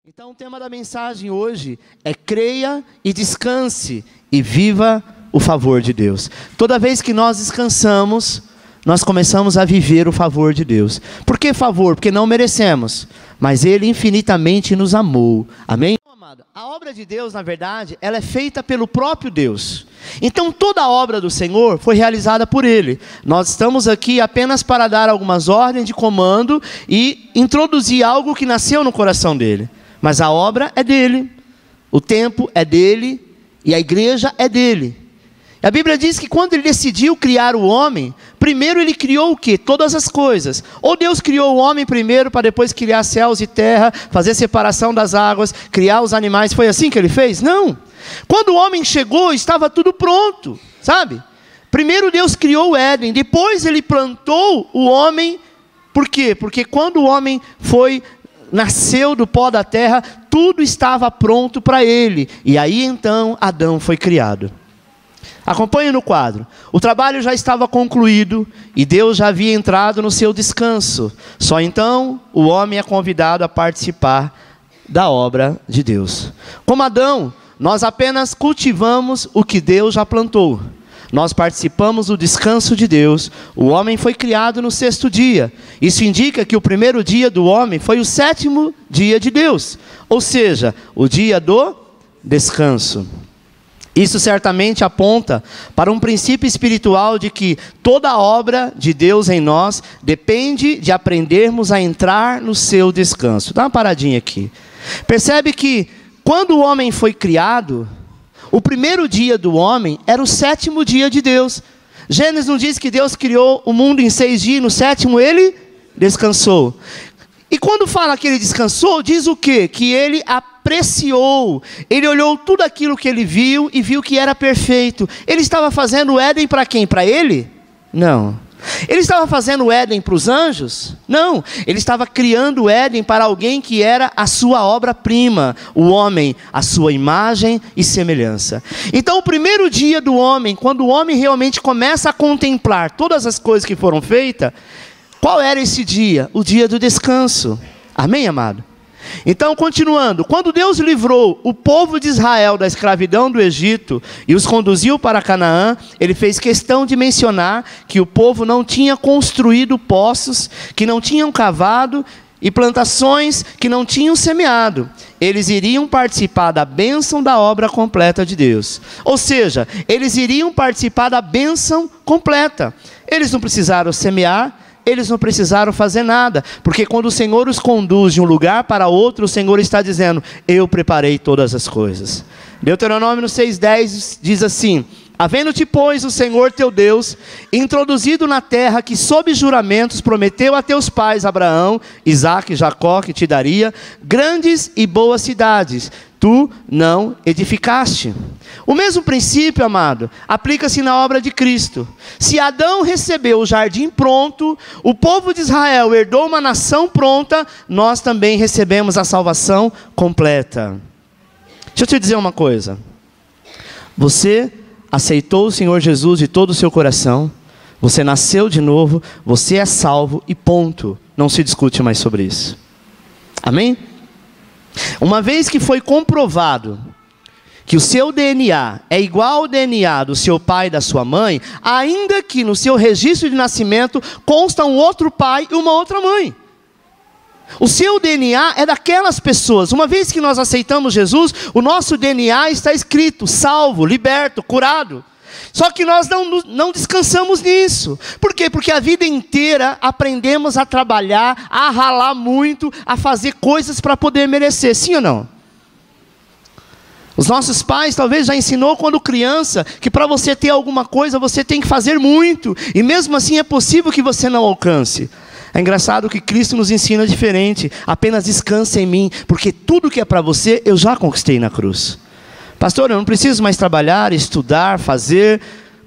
Então o tema da mensagem hoje é creia e descanse e viva o favor de Deus. Toda vez que nós descansamos, nós começamos a viver o favor de Deus. Por que favor? Porque não merecemos, mas Ele infinitamente nos amou. Amém? Amado, a obra de Deus, na verdade, ela é feita pelo próprio Deus. Então toda a obra do Senhor foi realizada por Ele. Nós estamos aqui apenas para dar algumas ordens de comando e introduzir algo que nasceu no coração dEle. Mas a obra é dEle, o tempo é dEle e a igreja é dEle. A Bíblia diz que quando Ele decidiu criar o homem, primeiro Ele criou o quê? Todas as coisas. Ou Deus criou o homem primeiro para depois criar céus e terra, fazer separação das águas, criar os animais. Foi assim que Ele fez? Não. Quando o homem chegou, estava tudo pronto, sabe? Primeiro Deus criou o Éden, depois Ele plantou o homem. Por quê? Porque quando o homem nasceu do pó da terra, tudo estava pronto para ele. E aí então Adão foi criado. Acompanhe no quadro. O trabalho já estava concluído e Deus já havia entrado no seu descanso. Só então o homem é convidado a participar da obra de Deus. Como Adão, nós apenas cultivamos o que Deus já plantou. Nós participamos do descanso de Deus. O homem foi criado no 6º dia. Isso indica que o primeiro dia do homem foi o 7º dia de Deus. Ou seja, o dia do descanso. Isso certamente aponta para um princípio espiritual de que toda a obra de Deus em nós depende de aprendermos a entrar no seu descanso. Dá uma paradinha aqui. Percebe que quando o homem foi criado, o primeiro dia do homem era o 7º dia de Deus. Gênesis não diz que Deus criou o mundo em 6 dias, no 7º Ele descansou. E quando fala que Ele descansou, diz o quê? Que Ele apreciou. Ele olhou tudo aquilo que Ele viu e viu que era perfeito. Ele estava fazendo o Éden para quem? Para Ele? Não. Ele estava fazendo o Éden para os anjos? Não. Ele estava criando o Éden para alguém que era a sua obra-prima, o homem, a sua imagem e semelhança. Então o primeiro dia do homem, quando o homem realmente começa a contemplar todas as coisas que foram feitas, qual era esse dia? O dia do descanso. Amém, amado? Então, continuando, quando Deus livrou o povo de Israel da escravidão do Egito e os conduziu para Canaã, Ele fez questão de mencionar que o povo não tinha construído poços, que não tinham cavado e plantações que não tinham semeado. Eles iriam participar da bênção da obra completa de Deus. Ou seja, eles iriam participar da bênção completa. Eles não precisaram semear, eles não precisaram fazer nada, porque quando o Senhor os conduz de um lugar para outro, o Senhor está dizendo, eu preparei todas as coisas. Deuteronômio 6,10 diz assim, havendo-te, pois, o Senhor teu Deus, introduzido na terra que sob juramentos prometeu a teus pais Abraão, Isaque e Jacó, que te daria, grandes e boas cidades, tu não edificaste. O mesmo princípio, amado, aplica-se na obra de Cristo. Se Adão recebeu o jardim pronto, o povo de Israel herdou uma nação pronta, nós também recebemos a salvação completa. Deixa eu te dizer uma coisa. Você aceitou o Senhor Jesus de todo o seu coração, você nasceu de novo, você é salvo e ponto. Não se discute mais sobre isso. Amém? Uma vez que foi comprovado que o seu DNA é igual ao DNA do seu pai e da sua mãe, ainda que no seu registro de nascimento consta um outro pai e uma outra mãe. O seu DNA é daquelas pessoas. Uma vez que nós aceitamos Jesus, o nosso DNA está escrito, salvo, liberto, curado. Só que nós não descansamos nisso. Por quê? Porque a vida inteira aprendemos a trabalhar, a ralar muito, a fazer coisas para poder merecer. Sim ou não? Os nossos pais talvez já ensinou quando criança que para você ter alguma coisa você tem que fazer muito. E mesmo assim é possível que você não alcance. É engraçado que Cristo nos ensina diferente. Apenas descansa em mim, porque tudo que é para você eu já conquistei na cruz. Pastor, eu não preciso mais trabalhar, estudar, fazer,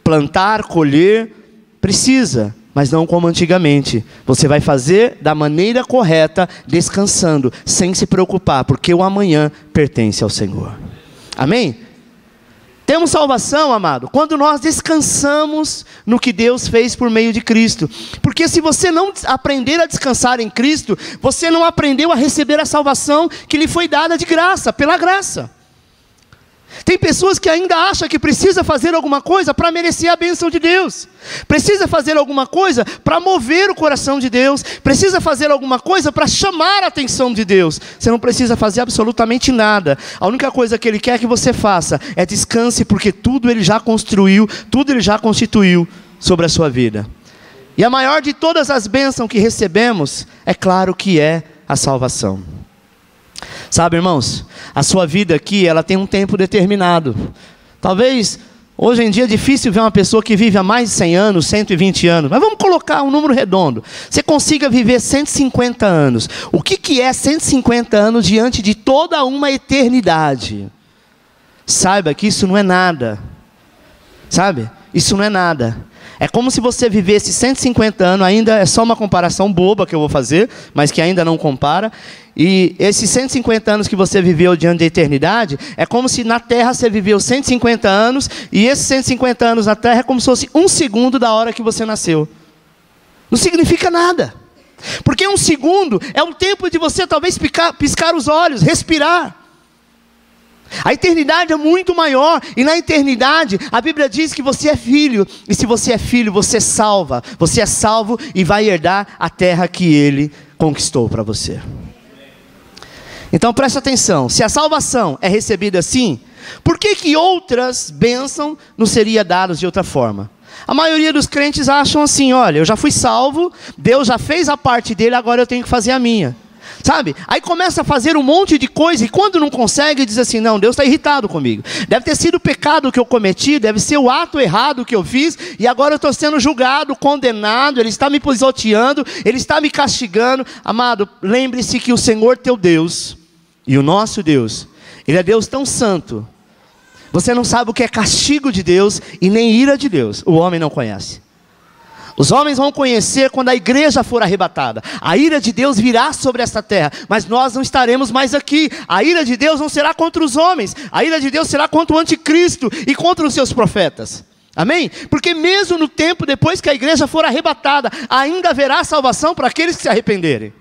plantar, colher. Precisa, mas não como antigamente. Você vai fazer da maneira correta, descansando, sem se preocupar, porque o amanhã pertence ao Senhor. Amém? Temos salvação, amado, quando nós descansamos no que Deus fez por meio de Cristo. Porque se você não aprender a descansar em Cristo, você não aprendeu a receber a salvação que lhe foi dada de graça, pela graça. Tem pessoas que ainda acham que precisa fazer alguma coisa para merecer a bênção de Deus. Precisa fazer alguma coisa para mover o coração de Deus. Precisa fazer alguma coisa para chamar a atenção de Deus. Você não precisa fazer absolutamente nada. A única coisa que Ele quer que você faça é descanse, porque tudo Ele já construiu, tudo Ele já constituiu sobre a sua vida. E a maior de todas as bênçãos que recebemos, é claro que é a salvação. Sabe, irmãos, a sua vida aqui, ela tem um tempo determinado. Talvez, hoje em dia é difícil ver uma pessoa que vive há mais de 100 anos, 120 anos. Mas vamos colocar um número redondo. Você consiga viver 150 anos. O que é 150 anos diante de toda uma eternidade? Saiba que isso não é nada. Sabe? Isso não é nada. É como se você vivesse 150 anos, ainda é só uma comparação boba que eu vou fazer, mas que ainda não compara. E esses 150 anos que você viveu diante da eternidade, é como se na Terra você viveu 150 anos, e esses 150 anos na Terra é como se fosse 1 segundo da hora que você nasceu. Não significa nada. Porque 1 segundo é um tempo de você talvez piscar os olhos, respirar. A eternidade é muito maior, e na eternidade a Bíblia diz que você é filho, e se você é filho, você é salvo e vai herdar a terra que Ele conquistou para você. Então preste atenção, se a salvação é recebida assim, por que outras bênçãos não seriam dadas de outra forma? A maioria dos crentes acham assim, olha, eu já fui salvo, Deus já fez a parte dele, agora eu tenho que fazer a minha. Sabe? Aí começa a fazer um monte de coisa, e quando não consegue, diz assim, não, Deus está irritado comigo. Deve ter sido o pecado que eu cometi, deve ser o ato errado que eu fiz, e agora eu estou sendo julgado, condenado, Ele está me pisoteando, Ele está me castigando. Amado, lembre-se que o Senhor teu Deus, e o nosso Deus, Ele é Deus tão santo. Você não sabe o que é castigo de Deus, e nem ira de Deus, o homem não conhece. Os homens vão conhecer quando a igreja for arrebatada. A ira de Deus virá sobre esta terra, mas nós não estaremos mais aqui. A ira de Deus não será contra os homens, a ira de Deus será contra o anticristo e contra os seus profetas. Amém? Porque mesmo no tempo depois que a igreja for arrebatada, ainda haverá salvação para aqueles que se arrependerem.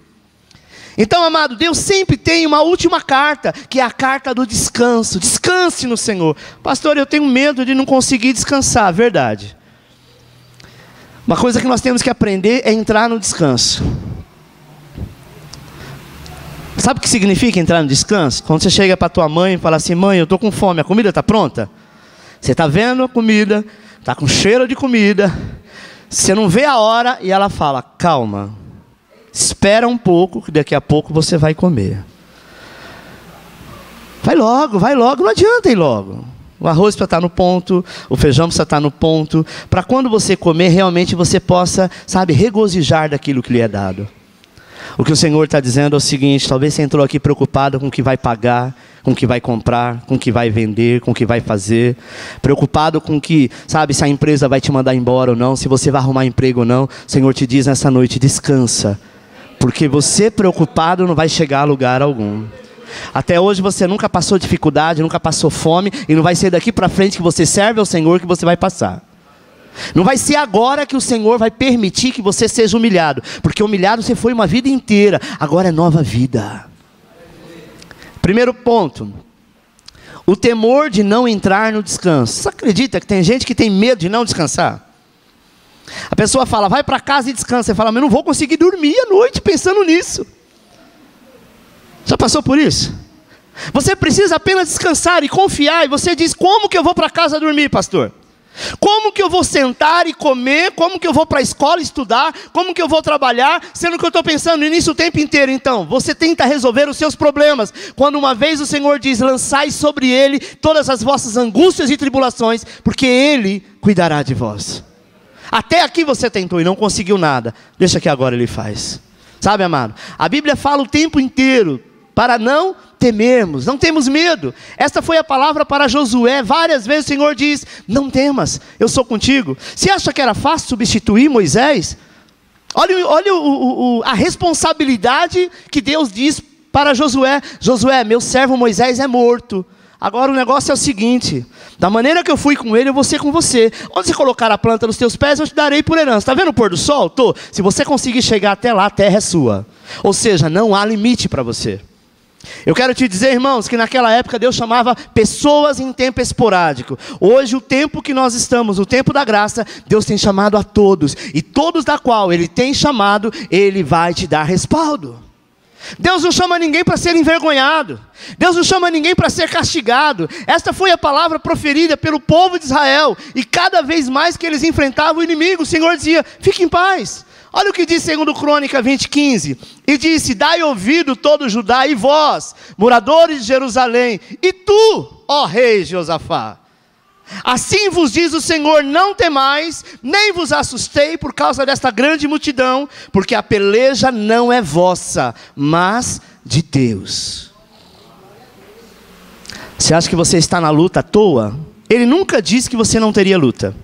Então, amado, Deus sempre tem uma última carta, que é a carta do descanso. Descanse no Senhor. Pastor, eu tenho medo de não conseguir descansar. Verdade. Uma coisa que nós temos que aprender é entrar no descanso. Sabe o que significa entrar no descanso? Quando você chega para a tua mãe e fala assim, mãe, eu estou com fome, a comida está pronta? Você está vendo a comida, está com cheiro de comida, você não vê a hora, e ela fala, calma, espera um pouco, que daqui a pouco você vai comer. Vai logo, não adianta ir logo. O arroz precisa estar no ponto, o feijão precisa estar no ponto, para quando você comer, realmente você possa, sabe, regozijar daquilo que lhe é dado. O que o Senhor está dizendo é o seguinte, talvez você entrou aqui preocupado com o que vai pagar, com o que vai comprar, com o que vai vender, com o que vai fazer, preocupado com que, sabe, se a empresa vai te mandar embora ou não, se você vai arrumar emprego ou não. O Senhor te diz nessa noite, descansa, porque você preocupado não vai chegar a lugar algum. Até hoje você nunca passou dificuldade, nunca passou fome, e não vai ser daqui para frente que você serve ao Senhor que você vai passar. Não vai ser agora que o Senhor vai permitir que você seja humilhado, porque humilhado você foi uma vida inteira, agora é nova vida. Primeiro ponto, o temor de não entrar no descanso. Você acredita que tem gente que tem medo de não descansar? A pessoa fala, vai para casa e descansa. Você fala, mas eu não vou conseguir dormir à noite pensando nisso. Já passou por isso? Você precisa apenas descansar e confiar, e você diz, como que eu vou para casa dormir, pastor? Como que eu vou sentar e comer? Como que eu vou para a escola estudar? Como que eu vou trabalhar? Sendo que eu estou pensando nisso o tempo inteiro. Então, você tenta resolver os seus problemas, quando uma vez o Senhor diz, lançai sobre Ele todas as vossas angústias e tribulações, porque Ele cuidará de vós. Até aqui você tentou e não conseguiu nada, deixa que agora Ele faz. Sabe, amado? A Bíblia fala o tempo inteiro, para não temermos, não temos medo. Esta foi a palavra para Josué. Várias vezes o Senhor diz, não temas, eu sou contigo. Você acha que era fácil substituir Moisés? Olha a responsabilidade que Deus diz para Josué. Josué, meu servo Moisés é morto. Agora o negócio é o seguinte: da maneira que eu fui com ele, eu vou ser com você. Onde você colocar a planta nos teus pés, eu te darei por herança. Está vendo o pôr do sol? Se você conseguir chegar até lá, a terra é sua. Ou seja, não há limite para você. Eu quero te dizer, irmãos, que naquela época Deus chamava pessoas em tempo esporádico. Hoje, o tempo que nós estamos, o tempo da graça, Deus tem chamado a todos. E todos da qual Ele tem chamado, Ele vai te dar respaldo. Deus não chama ninguém para ser envergonhado. Deus não chama ninguém para ser castigado. Esta foi a palavra proferida pelo povo de Israel. E cada vez mais que eles enfrentavam o inimigo, o Senhor dizia: fique em paz. Olha o que diz 2 Crônica 20:15. E disse: dai ouvido todo Judá e vós, moradores de Jerusalém, e tu, ó rei Josafá. Assim vos diz o Senhor: não temais, nem vos assustei por causa desta grande multidão, porque a peleja não é vossa, mas de Deus. Você acha que você está na luta à toa? Ele nunca disse que você não teria luta.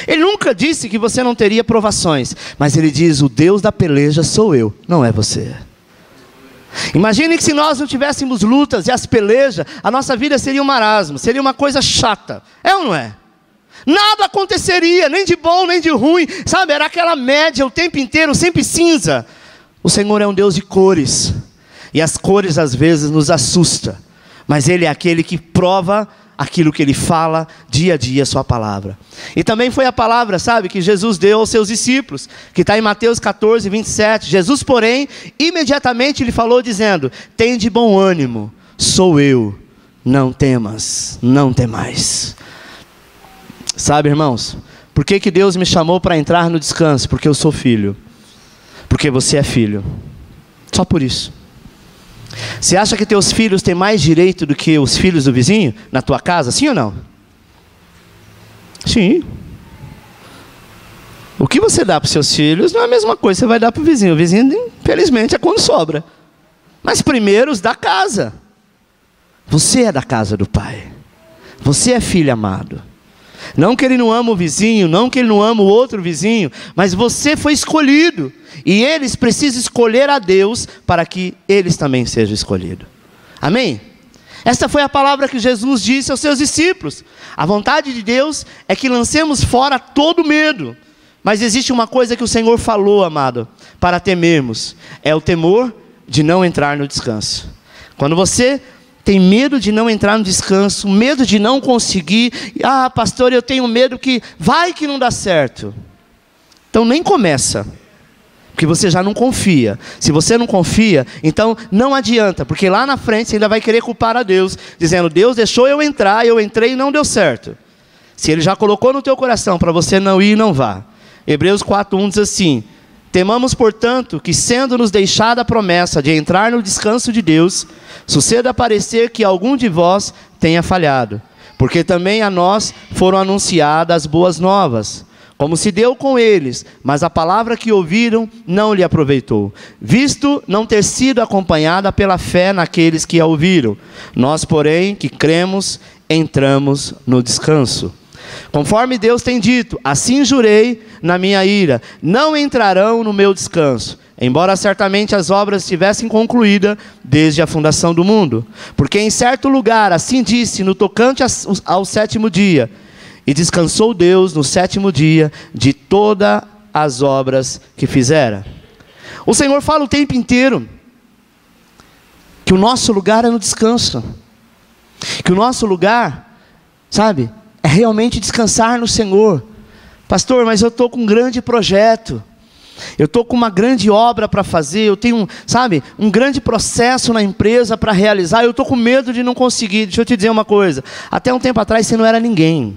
Ele nunca disse que você não teria provações. Mas Ele diz: o Deus da peleja sou eu, não é você. Imagine que se nós não tivéssemos lutas e as pelejas, a nossa vida seria um marasmo, seria uma coisa chata. É ou não é? Nada aconteceria, nem de bom, nem de ruim. Sabe, era aquela média o tempo inteiro, sempre cinza. O Senhor é um Deus de cores. E as cores às vezes nos assustam. Mas Ele é aquele que prova aquilo que Ele fala dia a dia, a sua palavra. E também foi a palavra, sabe, que Jesus deu aos seus discípulos, que está em Mateus 14:27. Jesus, porém, imediatamente lhe falou dizendo: tende bom ânimo, sou eu, não temas, não temais. Sabe, irmãos, por que Deus me chamou para entrar no descanso? Porque eu sou filho, porque você é filho, só por isso. Você acha que teus filhos têm mais direito do que os filhos do vizinho na tua casa? Sim ou não? Sim. O que você dá para os seus filhos não é a mesma coisa que você vai dar para o vizinho. O vizinho, infelizmente, é quando sobra. Mas primeiro os da casa. Você é da casa do Pai. Você é filho amado. Não que ele não ama o vizinho, não que ele não ama o outro vizinho, mas você foi escolhido. E eles precisam escolher a Deus para que eles também sejam escolhidos. Amém? Esta foi a palavra que Jesus disse aos seus discípulos. A vontade de Deus é que lancemos fora todo medo. Mas existe uma coisa que o Senhor falou, amado, para temermos. É o temor de não entrar no descanso. Quando você tem medo de não entrar no descanso, medo de não conseguir. Ah, pastor, eu tenho medo que vai que não dá certo. Então nem começa, porque você já não confia. Se você não confia, então não adianta, porque lá na frente você ainda vai querer culpar a Deus, dizendo: Deus deixou eu entrar, eu entrei e não deu certo. Se Ele já colocou no teu coração para você não ir, não vá. Hebreus 4:1 diz assim: temamos, portanto, que sendo-nos deixada a promessa de entrar no descanso de Deus, suceda parecer que algum de vós tenha falhado. Porque também a nós foram anunciadas as boas novas, como se deu com eles, mas a palavra que ouviram não lhe aproveitou, visto não ter sido acompanhada pela fé naqueles que a ouviram. Nós, porém, que cremos, entramos no descanso. Conforme Deus tem dito: assim jurei na minha ira, não entrarão no meu descanso, embora certamente as obras estivessem concluídas desde a fundação do mundo. Porque em certo lugar assim disse no tocante ao sétimo dia: e descansou Deus no sétimo dia de todas as obras que fizera. O Senhor fala o tempo inteiro que o nosso lugar é no descanso, que o nosso lugar, sabe, é realmente descansar no Senhor. Pastor, mas eu estou com um grande projeto, eu estou com uma grande obra para fazer, eu tenho, sabe, um grande processo na empresa para realizar, eu estou com medo de não conseguir. Deixa eu te dizer uma coisa: até um tempo atrás você não era ninguém,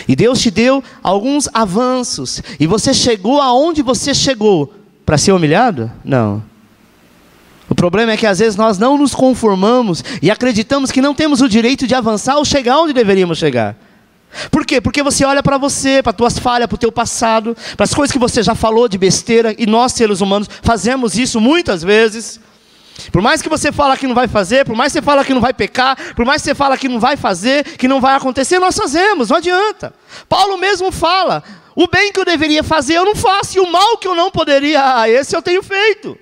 e Deus te deu alguns avanços, e você chegou aonde você chegou para ser humilhado? Não. O problema é que às vezes nós não nos conformamos e acreditamos que não temos o direito de avançar ou chegar onde deveríamos chegar. Por quê? Porque você olha para você, para as tuas falhas, para o teu passado, para as coisas que você já falou de besteira, e nós, seres humanos, fazemos isso muitas vezes. Por mais que você fala que não vai fazer, por mais que você fala que não vai pecar, por mais que você fala que não vai fazer, que não vai acontecer, nós fazemos, não adianta. Paulo mesmo fala: o bem que eu deveria fazer eu não faço, e o mal que eu não poderia, esse eu tenho feito.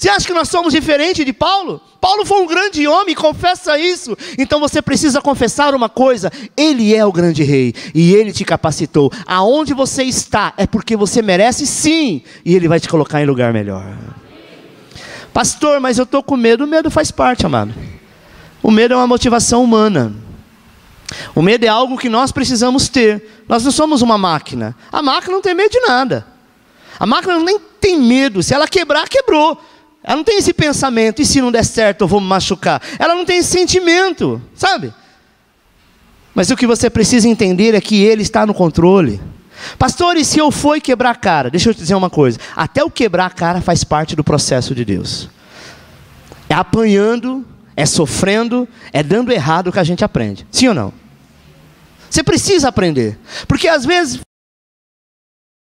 Você acha que nós somos diferentes de Paulo? Paulo foi um grande homem, confessa isso. Então você precisa confessar uma coisa: Ele é o grande rei e Ele te capacitou. Aonde você está é porque você merece sim, e Ele vai te colocar em lugar melhor. Pastor, mas eu estou com medo. O medo faz parte, amado. O medo é uma motivação humana. O medo é algo que nós precisamos ter. Nós não somos uma máquina. A máquina não tem medo de nada. A máquina nem tem medo. Se ela quebrar, quebrou. Ela não tem esse pensamento: e se não der certo eu vou me machucar? Ela não tem esse sentimento, sabe? Mas o que você precisa entender é que Ele está no controle. Pastor, e se eu for e quebrar a cara? Deixa eu te dizer uma coisa: até o quebrar a cara faz parte do processo de Deus. É apanhando, é sofrendo, é dando errado que a gente aprende. Sim ou não? Você precisa aprender. Porque às vezes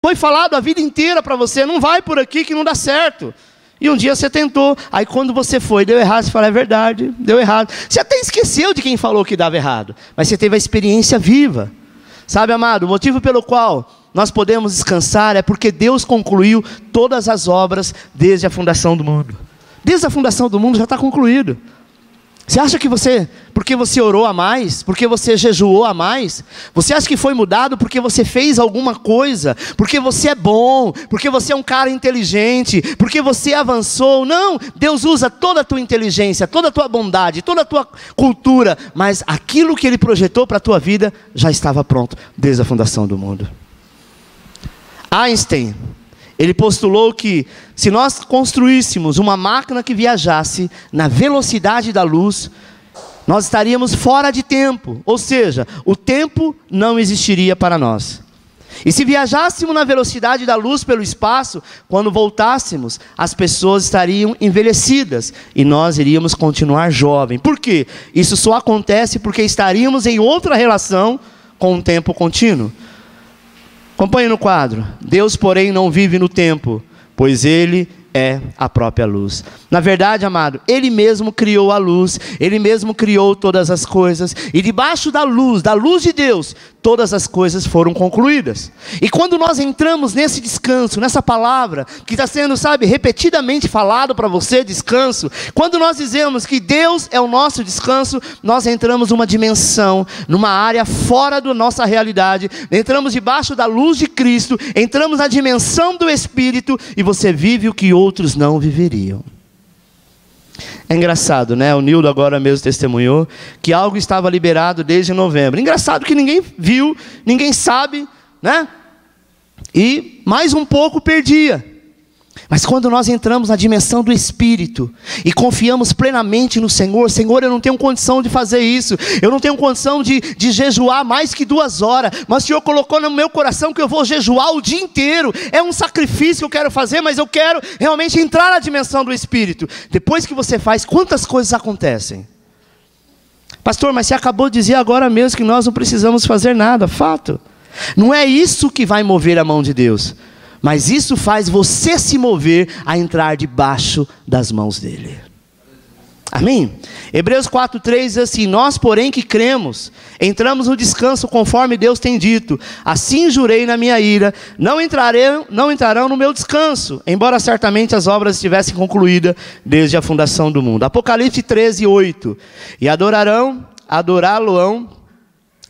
foi falado a vida inteira para você: não vai por aqui que não dá certo. E um dia você tentou, aí quando você foi, deu errado, você fala: é verdade, deu errado. Você até esqueceu de quem falou que dava errado, mas você teve a experiência viva. Sabe, amado, o motivo pelo qual nós podemos descansar é porque Deus concluiu todas as obras desde a fundação do mundo. Desde a fundação do mundo já está concluído. Você acha que porque você orou a mais, porque você jejuou a mais, você acha que foi mudado porque você fez alguma coisa, porque você é bom, porque você é um cara inteligente, porque você avançou? Não, Deus usa toda a tua inteligência, toda a tua bondade, toda a tua cultura, mas aquilo que Ele projetou para a tua vida já estava pronto desde a fundação do mundo. Einstein, ele postulou que se nós construíssemos uma máquina que viajasse na velocidade da luz, nós estaríamos fora de tempo, ou seja, o tempo não existiria para nós. E se viajássemos na velocidade da luz pelo espaço, quando voltássemos, as pessoas estariam envelhecidas e nós iríamos continuar jovens. Por quê? Isso só acontece porque estaríamos em outra relação com o tempo contínuo. Acompanhe no quadro. Deus, porém, não vive no tempo, pois Ele é a própria luz. Na verdade, amado, Ele mesmo criou a luz, Ele mesmo criou todas as coisas, e debaixo da luz de Deus, todas as coisas foram concluídas. E quando nós entramos nesse descanso, nessa palavra, que está sendo, repetidamente falado para você, descanso, quando nós dizemos que Deus é o nosso descanso, nós entramos numa dimensão, numa área fora da nossa realidade, entramos debaixo da luz de Cristo, entramos na dimensão do Espírito, e você vive o que outros não viveriam. É engraçado, né? O Nildo agora mesmo testemunhou que algo estava liberado desde novembro. Engraçado que ninguém viu, ninguém sabe, né? E mais um pouco perdia. Mas quando nós entramos na dimensão do Espírito e confiamos plenamente no Senhor: Senhor, eu não tenho condição de fazer isso, eu não tenho condição de jejuar mais que 2 horas, mas o Senhor colocou no meu coração que eu vou jejuar o dia inteiro. É um sacrifício que eu quero fazer, mas eu quero realmente entrar na dimensão do Espírito. Depois que você faz, quantas coisas acontecem? Pastor, mas você acabou de dizer agora mesmo que nós não precisamos fazer nada. Fato. Não é isso que vai mover a mão de Deus, mas isso faz você se mover a entrar debaixo das mãos dEle. Amém? Hebreus 4:3 diz assim: nós, porém, que cremos, entramos no descanso conforme Deus tem dito: assim jurei na minha ira, não entrarão no meu descanso, embora certamente as obras estivessem concluídas desde a fundação do mundo. Apocalipse 13:8: e adorá-lo-ão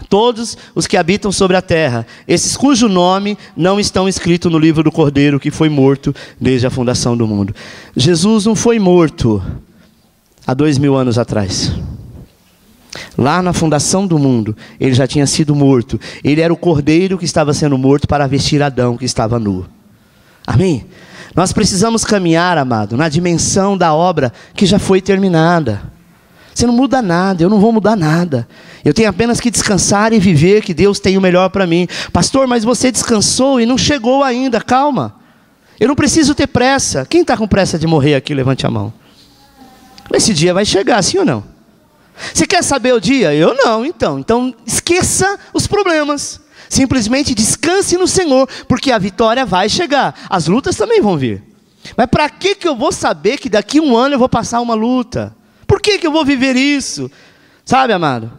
todos os que habitam sobre a terra, esses cujo nome não estão escritos no livro do Cordeiro, que foi morto desde a fundação do mundo. Jesus não foi morto há 2000 anos atrás. Lá na fundação do mundo, Ele já tinha sido morto. Ele era o Cordeiro que estava sendo morto para vestir Adão, que estava nu. Amém? Nós precisamos caminhar, amado, na dimensão da obra que já foi terminada. Você não muda nada, eu não vou mudar nada. Eu tenho apenas que descansar e viver que Deus tem o melhor para mim. Pastor, mas você descansou e não chegou ainda. Calma. Eu não preciso ter pressa. Quem está com pressa de morrer aqui, levante a mão. Esse dia vai chegar, sim ou não? Você quer saber o dia? Eu não, então. Então esqueça os problemas. Simplesmente descanse no Senhor, porque a vitória vai chegar. As lutas também vão vir. Mas para que eu vou saber que daqui a 1 ano eu vou passar uma luta? Por que eu vou viver isso? Sabe, amado?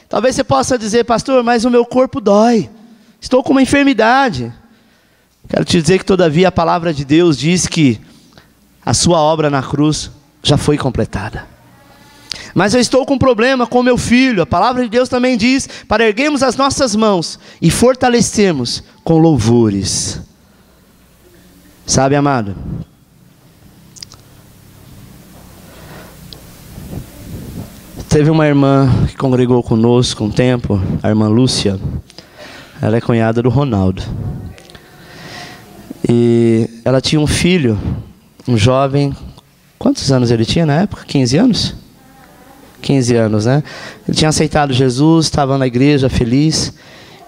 Talvez você possa dizer: pastor, mas o meu corpo dói. Estou com uma enfermidade. Quero te dizer que todavia a palavra de Deus diz que A sua obra na cruz já foi completada. Mas eu estou com um problema com meu filho. A palavra de Deus também diz para erguermos as nossas mãos e fortalecermos com louvores. Sabe, amado? Teve uma irmã que congregou conosco um tempo, a irmã Lúcia. Ela é cunhada do Ronaldo. E ela tinha um filho, um jovem. Quantos anos ele tinha na época? 15 anos? 15 anos, né? Ele tinha aceitado Jesus, estava na igreja feliz.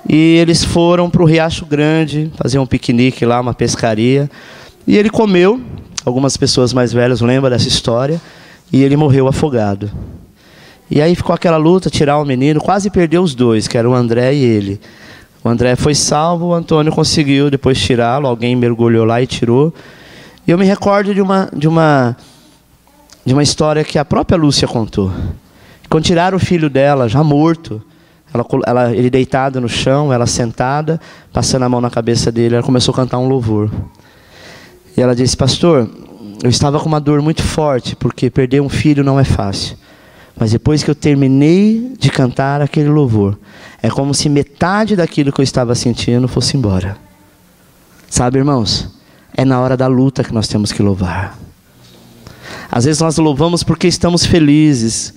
E eles foram para o Riacho Grande, fazer um piquenique lá, uma pescaria. E ele comeu, algumas pessoas mais velhas lembram dessa história, e ele morreu afogado. E aí ficou aquela luta, tirar o menino, quase perdeu os dois, que eram o André e ele. O André foi salvo, o Antônio conseguiu depois tirá-lo, alguém mergulhou lá e tirou. E eu me recordo de uma história que a própria Lúcia contou. Quando tiraram o filho dela, já morto, ele deitado no chão, ela sentada, passando a mão na cabeça dele, ela começou a cantar um louvor. E ela disse: pastor, eu estava com uma dor muito forte, porque perder um filho não é fácil. Mas depois que eu terminei de cantar aquele louvor, é como se metade daquilo que eu estava sentindo fosse embora. Sabe, irmãos? É na hora da luta que nós temos que louvar. Às vezes nós louvamos porque estamos felizes.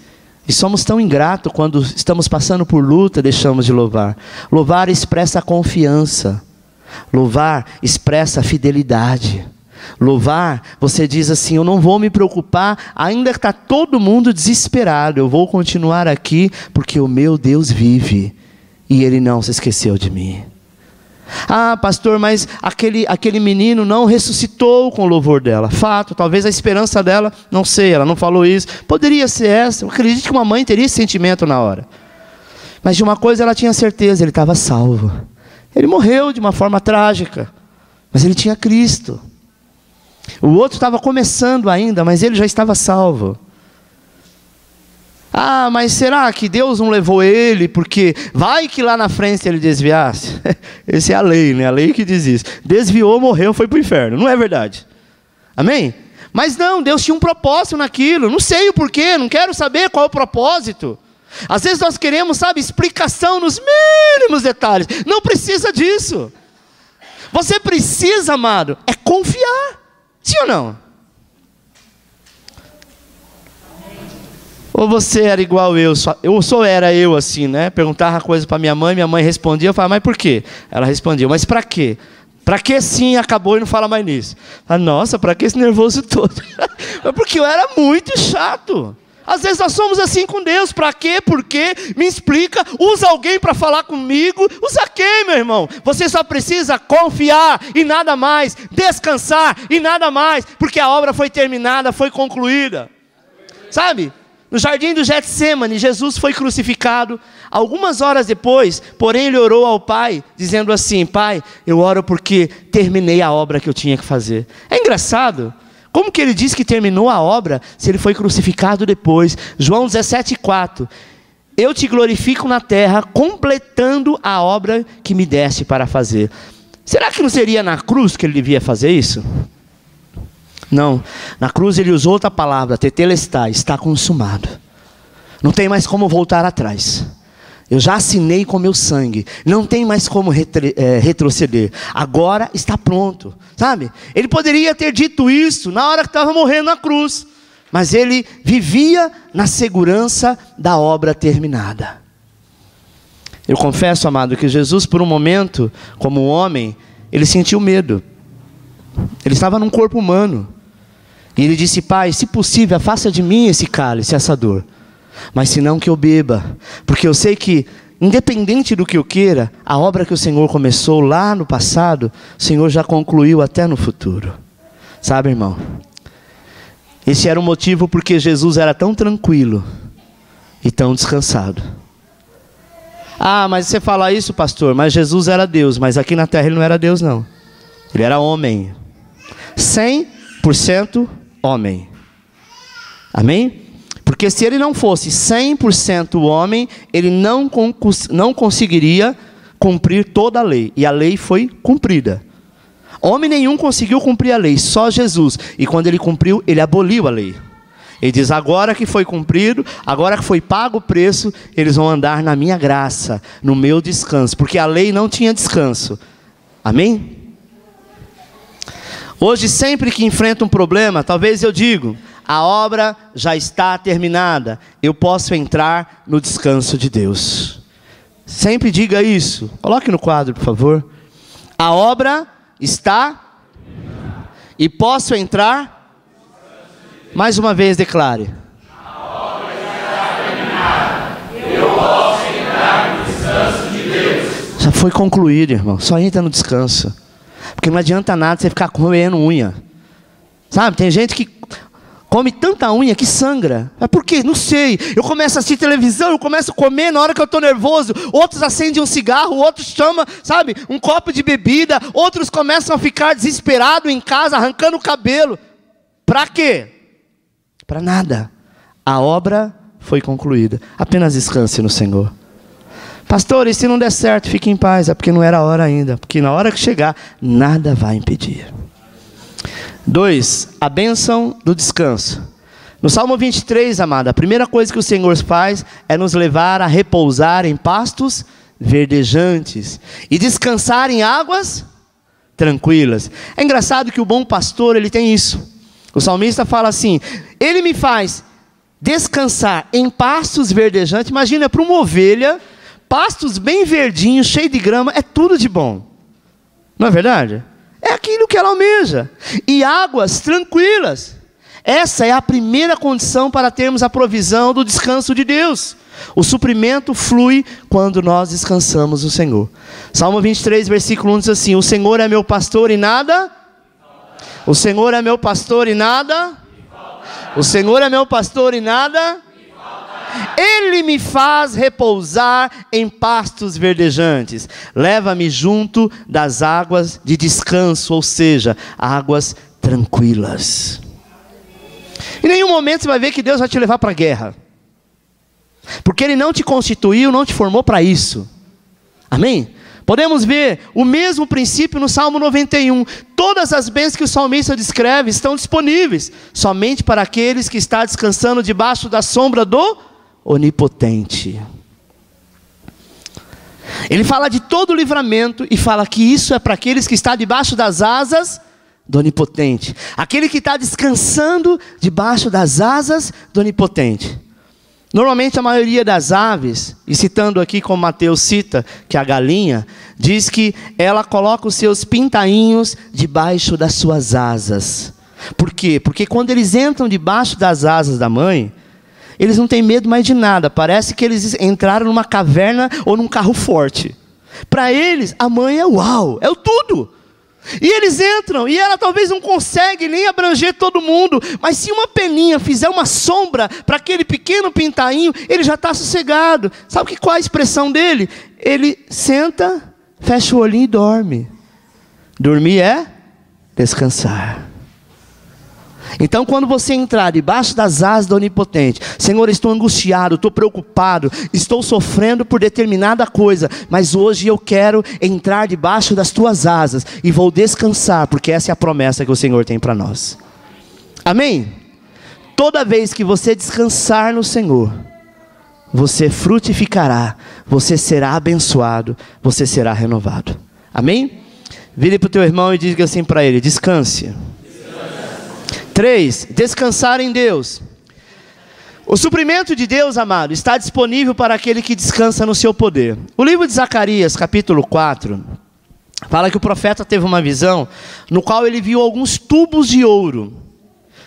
E somos tão ingratos quando estamos passando por luta, deixamos de louvar. Louvar expressa a confiança. Louvar expressa a fidelidade. Louvar, você diz assim: eu não vou me preocupar, ainda que está todo mundo desesperado, eu vou continuar aqui, porque o meu Deus vive, e Ele não se esqueceu de mim. Ah, pastor, mas aquele menino não ressuscitou com o louvor dela. Fato, talvez a esperança dela, não sei, ela não falou isso, poderia ser essa. Eu acredito que uma mãe teria esse sentimento na hora. Mas de uma coisa ela tinha certeza: ele estava salvo. Ele morreu de uma forma trágica, mas ele tinha Cristo. O outro estava começando ainda, mas ele já estava salvo. Ah, mas será que Deus não levou ele porque vai que lá na frente ele desviasse? Essa é a lei, né? A lei que diz isso. Desviou, morreu, foi para o inferno. Não é verdade? Amém? Mas não, Deus tinha um propósito naquilo. Não sei o porquê, não quero saber qual é o propósito. Às vezes nós queremos, sabe, explicação nos mínimos detalhes. Não precisa disso. Você precisa, amado, é confiar. Sim ou não? Ou você era igual eu, era eu assim, né? Perguntava coisa para minha mãe respondia, eu falava: mas por quê? Ela respondia: mas para quê? Para que sim, acabou e não fala mais nisso. Ah, nossa, para que esse nervoso todo? Porque eu era muito chato. Às vezes nós somos assim com Deus: para quê? Por quê? Me explica, usa alguém para falar comigo. Usa quem, meu irmão? Você só precisa confiar e nada mais, descansar e nada mais, porque a obra foi terminada, foi concluída. Sabe? No jardim do Getsêmani, Jesus foi crucificado. Algumas horas depois, porém, ele orou ao Pai, dizendo assim: Pai, eu oro porque terminei a obra que eu tinha que fazer. É engraçado. Como que ele diz que terminou a obra, se ele foi crucificado depois? João 17,4. Eu te glorifico na terra, completando a obra que me deste para fazer. Será que não seria na cruz que ele devia fazer isso? Não, na cruz ele usou outra palavra, tetelestai, está consumado. Não tem mais como voltar atrás. Eu já assinei com meu sangue, não tem mais como retroceder. Agora está pronto, sabe? Ele poderia ter dito isso na hora que estava morrendo na cruz, mas ele vivia na segurança da obra terminada. Eu confesso, amado, que Jesus, por um momento, como homem, ele sentiu medo. Ele estava num corpo humano. E ele disse: Pai, se possível, afasta de mim esse cálice, essa dor. Mas se não, que eu beba. Porque eu sei que, independente do que eu queira, a obra que o Senhor começou lá no passado, o Senhor já concluiu até no futuro. Sabe, irmão? Esse era o motivo porque Jesus era tão tranquilo e tão descansado. Ah, mas você fala isso, pastor, mas Jesus era Deus. Mas aqui na terra ele não era Deus, não. Ele era homem. 100% homem. Amém? Porque se ele não fosse 100% homem, ele não conseguiria cumprir toda a lei. E a lei foi cumprida. Homem nenhum conseguiu cumprir a lei, só Jesus. E quando ele cumpriu, ele aboliu a lei. Ele diz, agora que foi cumprido, agora que foi pago o preço, eles vão andar na minha graça, no meu descanso. Porque a lei não tinha descanso. Amém? Hoje, sempre que enfrento um problema, talvez eu digo, a obra já está terminada, eu posso entrar no descanso de Deus. Sempre diga isso. Coloque no quadro, por favor. A obra está e posso entrar. Mais uma vez declare. A obra está terminada. Eu posso entrar no descanso de Deus. Já foi concluído, irmão. Só entra no descanso. Porque não adianta nada você ficar roendo unha. Sabe, tem gente que come tanta unha que sangra. Mas por quê? Não sei. Eu começo a assistir televisão, eu começo a comer na hora que eu estou nervoso. Outros acendem um cigarro, outros chamam, sabe, um copo de bebida. Outros começam a ficar desesperados em casa, arrancando o cabelo. Para quê? Para nada. A obra foi concluída. Apenas descanse no Senhor. Pastor, e se não der certo, fique em paz. É porque não era a hora ainda. Porque na hora que chegar, nada vai impedir. 2. A bênção do descanso. No Salmo 23, amada, a primeira coisa que o Senhor faz é nos levar a repousar em pastos verdejantes e descansar em águas tranquilas. É engraçado que o bom pastor, ele tem isso. O salmista fala assim, ele me faz descansar em pastos verdejantes. Imagina, para uma ovelha, pastos bem verdinhos, cheio de grama, é tudo de bom. Não é verdade? É aquilo que ela almeja. E águas tranquilas. Essa é a primeira condição para termos a provisão do descanso de Deus. O suprimento flui quando nós descansamos no Senhor. Salmo 23, versículo 1 diz assim, o Senhor é meu pastor e nada... O Senhor é meu pastor e nada... O Senhor é meu pastor e nada... Ele me faz repousar em pastos verdejantes. Leva-me junto das águas de descanso, ou seja, águas tranquilas. Em nenhum momento você vai ver que Deus vai te levar para a guerra. Porque Ele não te constituiu, não te formou para isso. Amém? Podemos ver o mesmo princípio no Salmo 91. Todas as bênçãos que o salmista descreve estão disponíveis. Somente para aqueles que estão descansando debaixo da sombra do Onipotente. Ele fala de todo o livramento e fala que isso é para aqueles que estão debaixo das asas do Onipotente. Aquele que está descansando debaixo das asas do Onipotente. Normalmente a maioria das aves, e citando aqui como Mateus cita, que é a galinha, diz que ela coloca os seus pintainhos debaixo das suas asas. Por quê? Porque quando eles entram debaixo das asas da mãe, eles não têm medo mais de nada. Parece que eles entraram numa caverna ou num carro forte. Para eles, a mãe é uau, é o tudo. E eles entram, e ela talvez não consegue nem abranger todo mundo. Mas se uma peninha fizer uma sombra para aquele pequeno pintainho, ele já está sossegado. Sabe qual é a expressão dele? Ele senta, fecha o olhinho e dorme. Dormir é descansar. Então quando você entrar debaixo das asas do Onipotente, Senhor, estou angustiado, estou preocupado, estou sofrendo por determinada coisa, mas hoje eu quero entrar debaixo das tuas asas e vou descansar, porque essa é a promessa que o Senhor tem para nós. Amém? Toda vez que você descansar no Senhor, você frutificará, você será abençoado, você será renovado. Amém? Vire para o teu irmão e diga assim para ele, descanse. 3. Descansar em Deus. O suprimento de Deus, amado, está disponível para aquele que descansa no seu poder. O livro de Zacarias, capítulo 4, fala que o profeta teve uma visão, no qual ele viu alguns tubos de ouro,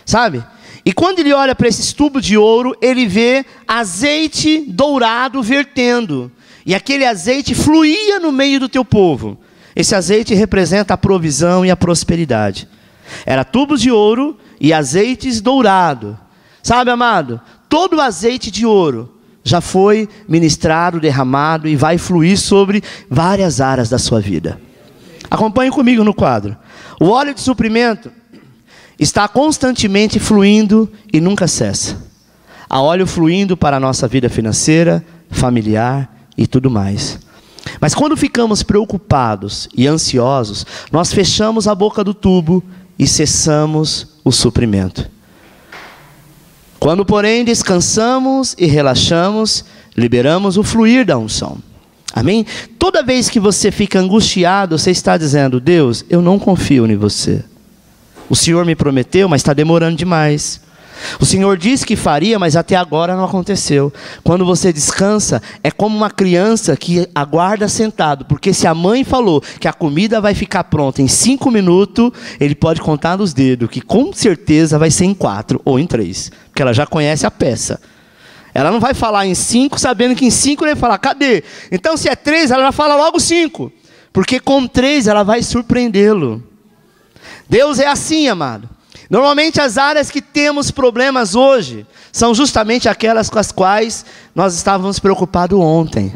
sabe? E quando ele olha para esses tubos de ouro, ele vê azeite dourado vertendo. E aquele azeite fluía no meio do teu povo. Esse azeite representa a provisão e a prosperidade. Era tubos de ouro e azeites dourados. Sabe, amado? Todo o azeite de ouro já foi ministrado, derramado e vai fluir sobre várias áreas da sua vida. Acompanhe comigo no quadro. O óleo de suprimento está constantemente fluindo e nunca cessa. Há óleo fluindo para a nossa vida financeira, familiar e tudo mais. Mas quando ficamos preocupados e ansiosos, nós fechamos a boca do tubo e cessamos o suprimento. Quando, porém, descansamos e relaxamos, liberamos o fluir da unção. Amém? Toda vez que você fica angustiado, você está dizendo: Deus, eu não confio em você. O Senhor me prometeu, mas está demorando demais. O Senhor disse que faria, mas até agora não aconteceu. Quando você descansa, é como uma criança que aguarda sentado, porque se a mãe falou que a comida vai ficar pronta em 5 minutos, ele pode contar nos dedos, que com certeza vai ser em 4 ou em 3, porque ela já conhece a peça. Ela não vai falar em 5, sabendo que em 5 ele vai falar: cadê? Então se é 3, ela já fala logo 5, porque com 3 ela vai surpreendê-lo. Deus é assim, amado. Normalmente as áreas que temos problemas hoje são justamente aquelas com as quais nós estávamos preocupados ontem.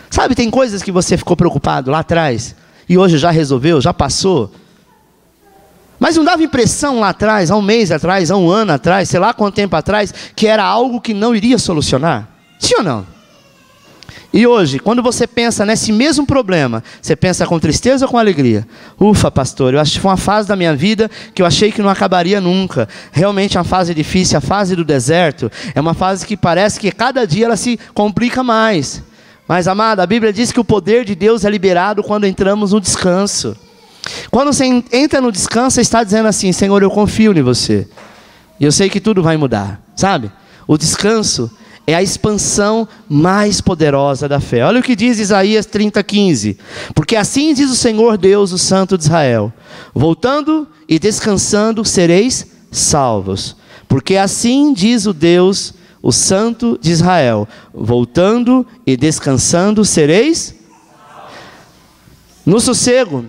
Sabe, tem coisas que você ficou preocupado lá atrás e hoje já resolveu, já passou. Mas não dava impressão lá atrás, há um mês atrás, há um ano atrás, sei lá quanto tempo atrás, que era algo que não iria solucionar? Sim ou não? E hoje, quando você pensa nesse mesmo problema, você pensa com tristeza ou com alegria? Ufa, pastor, eu acho que foi uma fase da minha vida que eu achei que não acabaria nunca. Realmente é uma fase difícil, a fase do deserto. É uma fase que parece que cada dia ela se complica mais. Mas, amado, a Bíblia diz que o poder de Deus é liberado quando entramos no descanso. Quando você entra no descanso, você está dizendo assim: Senhor, eu confio em você. E eu sei que tudo vai mudar, sabe? O descanso é a expansão mais poderosa da fé. Olha o que diz Isaías 30:15. Porque assim diz o Senhor Deus, o Santo de Israel: voltando e descansando sereis salvos. Porque assim diz o Deus, o Santo de Israel: voltando e descansando sereis no sossego.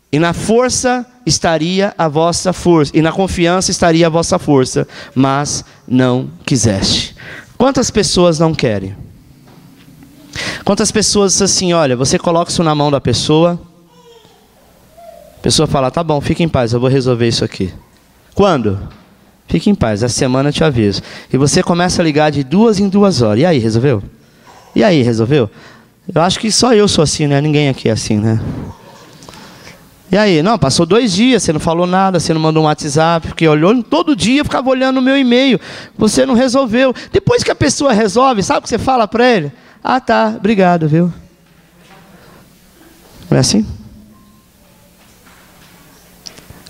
E na força estaria a vossa força, e na confiança estaria a vossa força, mas não quiseste. Quantas pessoas não querem? Quantas pessoas dizem assim: olha, você coloca isso na mão da pessoa, a pessoa fala: tá bom, fica em paz, eu vou resolver isso aqui. Quando? Fique em paz, essa semana eu te aviso. E você começa a ligar de 2 em 2 horas. E aí, resolveu? E aí, resolveu? Eu acho que só eu sou assim, né? Ninguém aqui é assim, né? E aí? Não, passou 2 dias, você não falou nada, você não mandou um WhatsApp, porque olhou todo dia, ficava olhando o meu e-mail. Você não resolveu. Depois que a pessoa resolve, sabe o que você fala para ele? Ah, tá, obrigado, viu? Não é assim?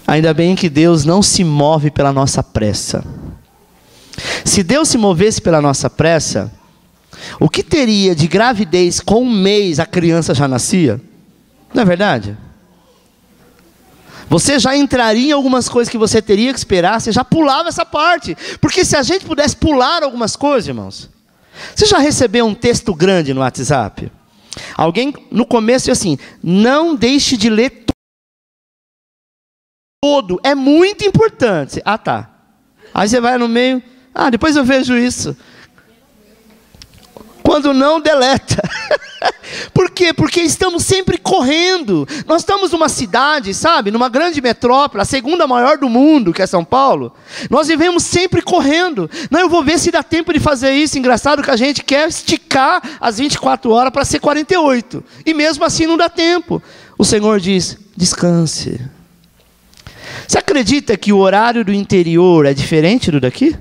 Ainda bem que Deus não se move pela nossa pressa. Se Deus se movesse pela nossa pressa, o que teria de gravidez com 1 mês a criança já nascia? Não é verdade? Você já entraria em algumas coisas que você teria que esperar, você já pulava essa parte. Porque se a gente pudesse pular algumas coisas, irmãos. Você já recebeu um texto grande no WhatsApp? Alguém no começo disse assim: não deixe de ler todo, é muito importante. Ah, tá. Aí você vai no meio: ah, depois eu vejo isso. Quando não, deleta. Por quê? Porque estamos sempre correndo. Nós estamos numa cidade, sabe? Numa grande metrópole, a segunda maior do mundo, que é São Paulo. Nós vivemos sempre correndo. Não, eu vou ver se dá tempo de fazer isso. Engraçado que a gente quer esticar as 24 horas para ser 48. E mesmo assim não dá tempo. O Senhor diz: descanse. Você acredita que o horário do interior é diferente do daqui?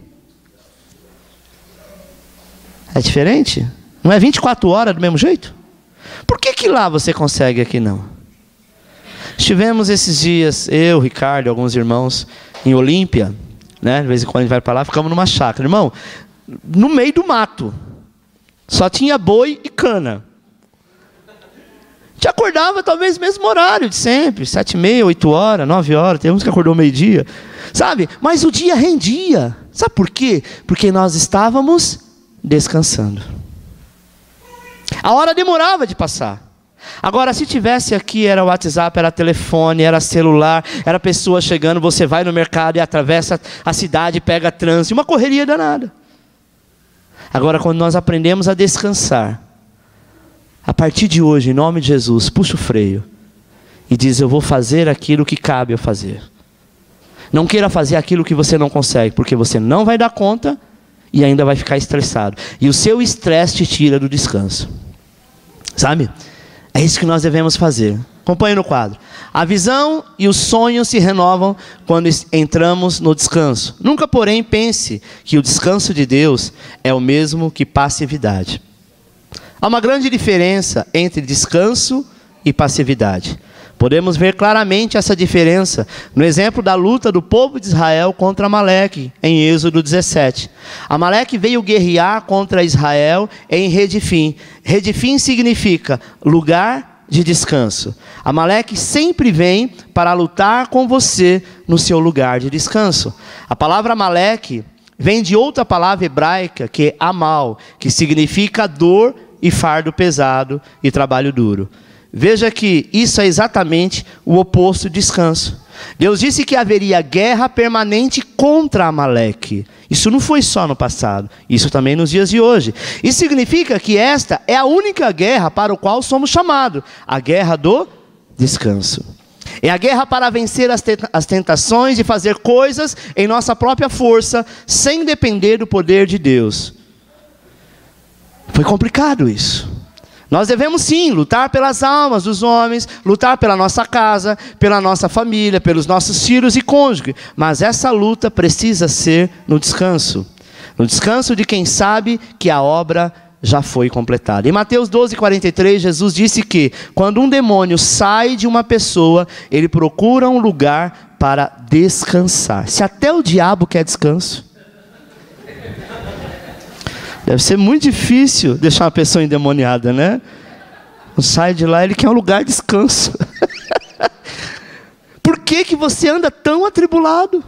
É diferente? Não é 24 horas do mesmo jeito? Por que lá você consegue e aqui não? Estivemos esses dias, eu, Ricardo, alguns irmãos, em Olímpia, né? De vez em quando a gente vai para lá, ficamos numa chácara. Irmão, no meio do mato. Só tinha boi e cana. A gente acordava talvez mesmo horário de sempre, 7h30, 8 horas, 9 horas, tem uns que acordou meio-dia. Sabe? Mas o dia rendia. Sabe por quê? Porque nós estávamos descansando. A hora demorava de passar. Agora, se tivesse aqui, era WhatsApp, era telefone, era celular, era pessoa chegando, você vai no mercado e atravessa a cidade, pega trânsito, uma correria danada. Agora, quando nós aprendemos a descansar, a partir de hoje, em nome de Jesus, puxa o freio e diz: eu vou fazer aquilo que cabe eu fazer. Não queira fazer aquilo que você não consegue, porque você não vai dar conta e ainda vai ficar estressado. E o seu estresse te tira do descanso. Sabe? É isso que nós devemos fazer. Acompanhe no quadro. A visão e os sonhos se renovam quando entramos no descanso. Nunca, porém, pense que o descanso de Deus é o mesmo que passividade. Há uma grande diferença entre descanso e passividade. Podemos ver claramente essa diferença no exemplo da luta do povo de Israel contra Amaleque, em Êxodo 17. Amaleque veio guerrear contra Israel em Redifim. Redifim significa lugar de descanso. Amaleque sempre vem para lutar com você no seu lugar de descanso. A palavra Amaleque vem de outra palavra hebraica, que é Amal, que significa dor e fardo pesado e trabalho duro. Veja que isso é exatamente o oposto de descanso. Deus disse que haveria guerra permanente contra Amaleque. Isso não foi só no passado, isso também nos dias de hoje. Isso significa que esta é a única guerra para a qual somos chamados, a guerra do descanso. É a guerra para vencer as tentações e fazer coisas em nossa própria força, sem depender do poder de Deus. Foi complicado isso. Nós devemos sim lutar pelas almas dos homens, lutar pela nossa casa, pela nossa família, pelos nossos filhos e cônjuges. Mas essa luta precisa ser no descanso. No descanso de quem sabe que a obra já foi completada. Em Mateus 12:43, Jesus disse que quando um demônio sai de uma pessoa, ele procura um lugar para descansar. Se até o diabo quer descanso, deve ser muito difícil deixar uma pessoa endemoniada, né? Não sai de lá, ele quer um lugar de descanso. Por que que você anda tão atribulado?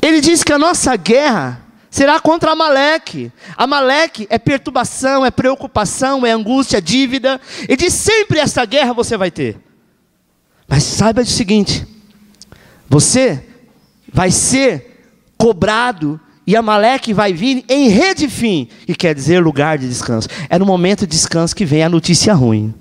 Ele diz que a nossa guerra será contra Amaleque. Amaleque é perturbação, é preocupação, é angústia, é dívida. Ele diz sempre essa guerra você vai ter. Mas saiba o seguinte, você vai ser cobrado e Amaleque vai vir em Redifim, que quer dizer lugar de descanso. É no momento de descanso que vem a notícia ruim.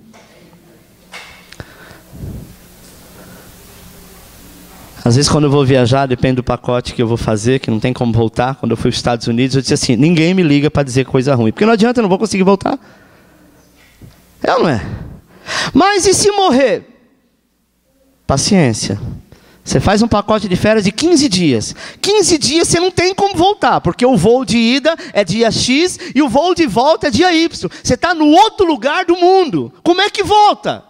Às vezes quando eu vou viajar, depende do pacote que eu vou fazer, que não tem como voltar. Quando eu fui para os Estados Unidos, eu disse assim, ninguém me liga para dizer coisa ruim, porque não adianta, eu não vou conseguir voltar. É ou não é? Mas e se morrer? Paciência. Você faz um pacote de férias de 15 dias. 15 dias você não tem como voltar, porque o voo de ida é dia X e o voo de volta é dia Y. Você está no outro lugar do mundo. Como é que volta?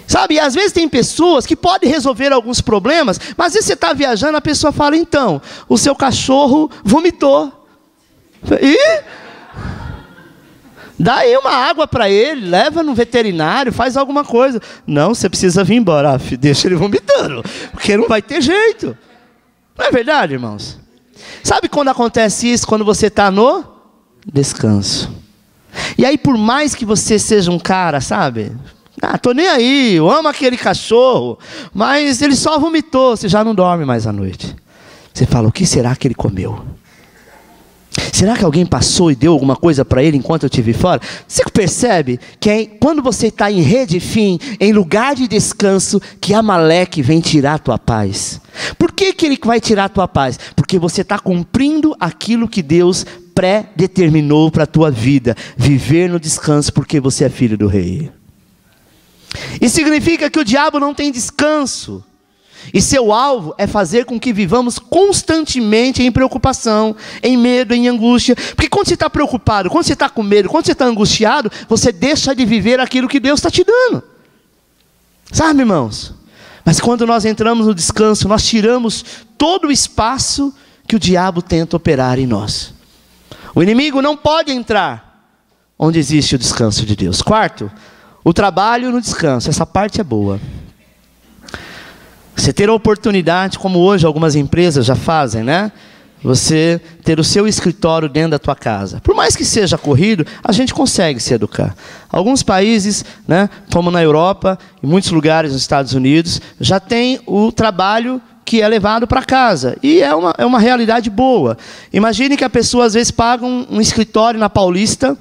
Sabe, e às vezes tem pessoas que podem resolver alguns problemas, mas às vezes você está viajando, a pessoa fala, então, o seu cachorro vomitou. E... dá aí uma água para ele, leva no veterinário, faz alguma coisa. Não, você precisa vir embora, deixa ele vomitando, porque não vai ter jeito. Não é verdade, irmãos? Sabe quando acontece isso? Quando você está no descanso. E aí, por mais que você seja um cara, sabe? Tô nem aí, eu amo aquele cachorro, mas ele só vomitou, você já não dorme mais à noite. Você fala, o que será que ele comeu? Será que alguém passou e deu alguma coisa para ele enquanto eu estive fora? Você percebe que quando você está em Redifim, em lugar de descanso, que Amaleque vem tirar a tua paz. Por que que ele vai tirar a tua paz? Porque você está cumprindo aquilo que Deus pré-determinou para a tua vida. Viver no descanso porque você é filho do rei. Isso significa que o diabo não tem descanso. E seu alvo é fazer com que vivamos constantemente em preocupação, em medo, em angústia. Porque quando você está preocupado, quando você está com medo, quando você está angustiado, você deixa de viver aquilo que Deus está te dando. Sabe, irmãos? Mas quando nós entramos no descanso, nós tiramos todo o espaço que o diabo tenta operar em nós. O inimigo não pode entrar onde existe o descanso de Deus. Quarto, o trabalho no descanso. Essa parte é boa. Você ter a oportunidade, como hoje algumas empresas já fazem, né? Você ter o seu escritório dentro da tua casa. Por mais que seja corrido, a gente consegue se educar. Alguns países, né, como na Europa, em muitos lugares nos Estados Unidos, já tem o trabalho que é levado para casa. E é uma realidade boa. Imagine que a pessoa às vezes paga um escritório na Paulista,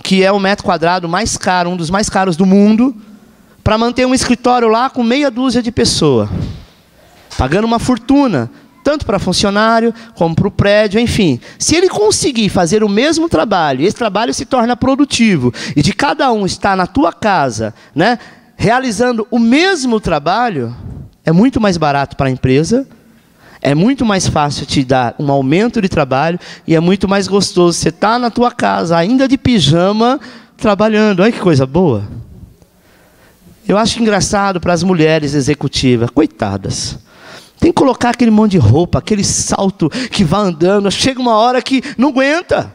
que é o metro quadrado mais caro, um dos mais caros do mundo, para manter um escritório lá com meia dúzia de pessoas, pagando uma fortuna, tanto para funcionário, como para o prédio, enfim. Se ele conseguir fazer o mesmo trabalho, esse trabalho se torna produtivo, e de cada um estar na tua casa, né, realizando o mesmo trabalho, é muito mais barato para a empresa, é muito mais fácil te dar um aumento de trabalho, e é muito mais gostoso você estar na tua casa, ainda de pijama, trabalhando. Olha que coisa boa. Eu acho engraçado para as mulheres executivas, coitadas. Tem que colocar aquele monte de roupa, aquele salto que vai andando. Chega uma hora que não aguenta.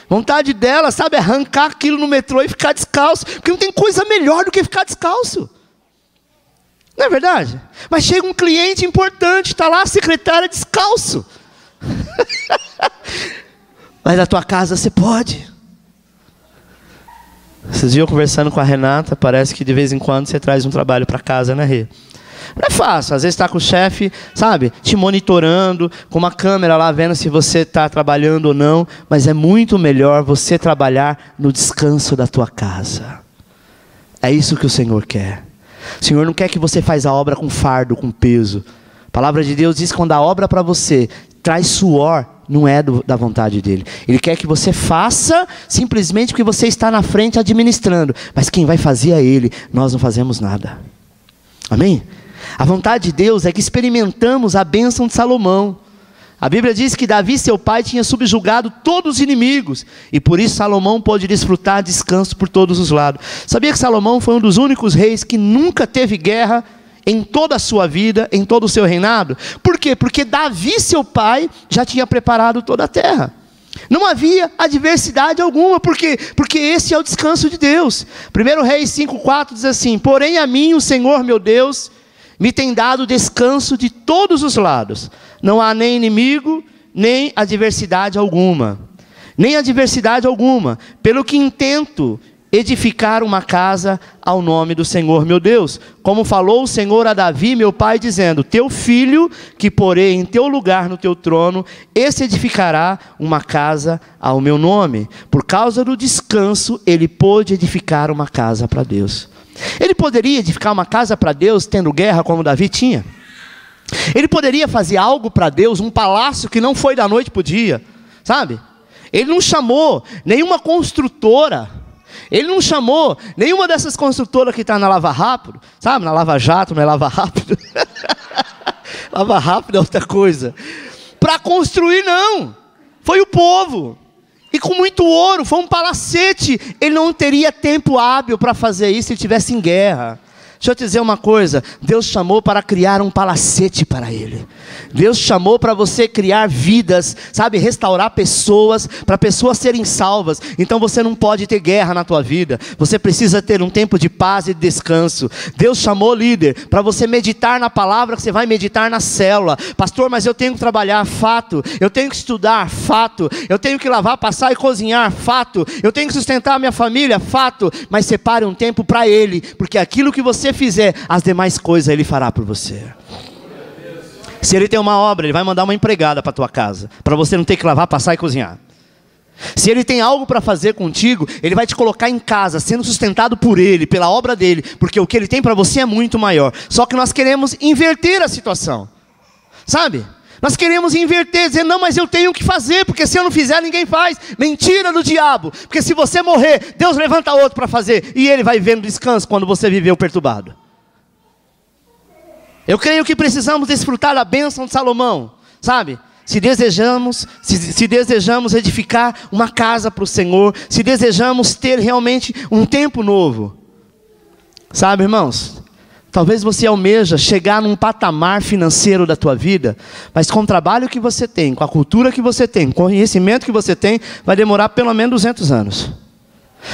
Vontade dela, sabe, arrancar aquilo no metrô e ficar descalço. Porque não tem coisa melhor do que ficar descalço. Não é verdade? Mas chega um cliente importante, está lá a secretária descalço. Mas na tua casa você pode. Esses dias eu conversando com a Renata, parece que de vez em quando você traz um trabalho para casa, né, Rê? Não é fácil, às vezes está com o chefe, sabe, te monitorando, com uma câmera lá vendo se você está trabalhando ou não, mas é muito melhor você trabalhar no descanso da tua casa. É isso que o Senhor quer. O Senhor não quer que você faça a obra com fardo, com peso. A palavra de Deus diz que quando a obra para você traz suor, não é da vontade dele. Ele quer que você faça simplesmente porque você está na frente administrando. Mas quem vai fazer é ele. Nós não fazemos nada. Amém? A vontade de Deus é que experimentamos a bênção de Salomão. A Bíblia diz que Davi, seu pai, tinha subjugado todos os inimigos. E por isso Salomão pôde desfrutar descanso por todos os lados. Sabia que Salomão foi um dos únicos reis que nunca teve guerra em toda a sua vida, em todo o seu reinado? Por quê? Porque Davi, seu pai, já tinha preparado toda a terra. Não havia adversidade alguma. Por quê? Porque esse é o descanso de Deus. 1 Reis 5,4 diz assim: porém a mim o Senhor meu Deus me tem dado descanso de todos os lados. Não há nem inimigo, nem adversidade alguma. Nem adversidade alguma. Pelo que intento edificar uma casa ao nome do Senhor meu Deus, como falou o Senhor a Davi meu pai, dizendo: teu filho que porei em teu lugar no teu trono, esse edificará uma casa ao meu nome. Por causa do descanso ele pôde edificar uma casa para Deus. Ele poderia edificar uma casa para Deus tendo guerra como Davi tinha? Ele poderia fazer algo para Deus, um palácio que não foi da noite para o dia, sabe? Ele não chamou nenhuma construtora. Ele não chamou nenhuma dessas construtoras que está na Lava Rápido, sabe? Na Lava Jato, não é Lava Rápido. Lava Rápido é outra coisa. Para construir, não. Foi o povo. E com muito ouro, foi um palacete. Ele não teria tempo hábil para fazer isso se ele estivesse em guerra. Deixa eu te dizer uma coisa, Deus chamou para criar um palacete para Ele. Deus chamou para você criar vidas, sabe, restaurar pessoas, para pessoas serem salvas. Então você não pode ter guerra na tua vida, você precisa ter um tempo de paz e de descanso. Deus chamou, líder, para você meditar na palavra que você vai meditar na célula. Pastor, mas eu tenho que trabalhar, fato. Eu tenho que estudar, fato. Eu tenho que lavar, passar e cozinhar, fato. Eu tenho que sustentar a minha família, fato. Mas separe um tempo para Ele, porque aquilo que você fizer, as demais coisas Ele fará por você. Se Ele tem uma obra, Ele vai mandar uma empregada para a tua casa, para você não ter que lavar, passar e cozinhar. Se Ele tem algo para fazer contigo, Ele vai te colocar em casa, sendo sustentado por Ele, pela obra dEle, porque o que Ele tem para você é muito maior. Só que nós queremos inverter a situação, sabe? Nós queremos inverter, dizer, não, mas eu tenho que fazer, porque se eu não fizer, ninguém faz. Mentira do diabo, porque se você morrer, Deus levanta outro para fazer, e Ele vai vendo descanso quando você viveu perturbado. Eu creio que precisamos desfrutar da bênção de Salomão, sabe? Se desejamos edificar uma casa para o Senhor, se desejamos ter realmente um tempo novo, sabe, irmãos? Talvez você almeja chegar num patamar financeiro da tua vida, mas com o trabalho que você tem, com a cultura que você tem, com o conhecimento que você tem, vai demorar pelo menos 200 anos.